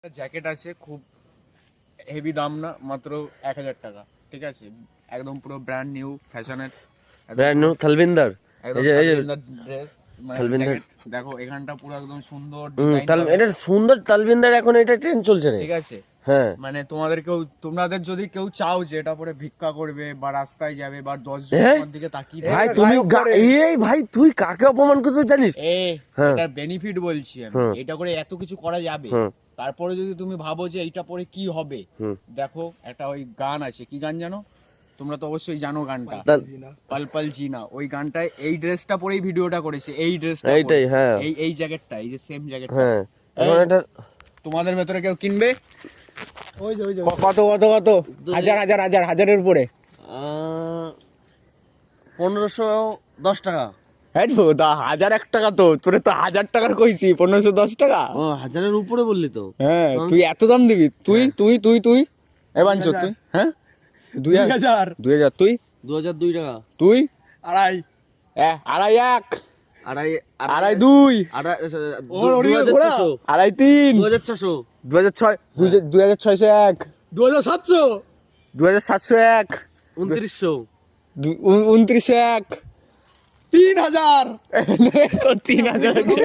Jacket আছে, খুব heavy দাম না, মাত্র 1000 টাকা। ঠিক আছে, একদম পুরো ব্র্যান্ড নিউ ফ্যাশনের, ব্র্যান্ড নিউ থালবিন্দার। একদম ড্রেস, মানে জ্যাকেট দেখো এখানটা পুরো একদম সুন্দর ডিজাইন। এটা সুন্দর তালবিন্দার, এখন এটা ট্রেন্ড চলছে রে। ঠিক আছে, হ্যাঁ, মানে তোমাদের যদি কেউ চাও যে এটা পরে ভিক্ষা করবে বা রাস্তায় যাবে বা 10 জনের দিকে তাকিয়ে ভাই তুমি এই ভাই তুই কাকে অপমান করতে জানিস? এটার বেনিফিট বলছি আমি, এটা করে এত কিছু করা যাবে। তারপরে যদি তুমি ভাবো যে এইটা পরে কি হবে, দেখো একটা ওই গান আছে, কি গান জানো তোমরা? তো অবশ্যই জানো গানটা, পল পল জিনা। ওই গানটায় এই ড্রেসটা পরেই ভিডিওটা করেছে, এই ড্রেসটা এইটাই। হ্যাঁ, এই জ্যাকেটটা, এই যে সেম জ্যাকেটটা। হ্যাঁ, এখন এটা তোমাদের ভেতরে কেউ কিনবে? ওই যে কত কত কত হাজারের উপরে 1510 টাকা। হ্যাঁ 1001 টাকা, তো তোরে তো 1000 টাকার কইছি, 1510 টাকা। ও, 1000-এর উপরে বললি তো। হ্যাঁ, তুই এত দাম দিবি? তুই এবাঞ্চো তুই, হ্যাঁ 2000 তুই 2002 টাকা। তুই আড়াই এক আড়াই দুই আড়াই তিন 2600 2006 2701 2700 2701 2900 2901 3000 তো 3000 আছে।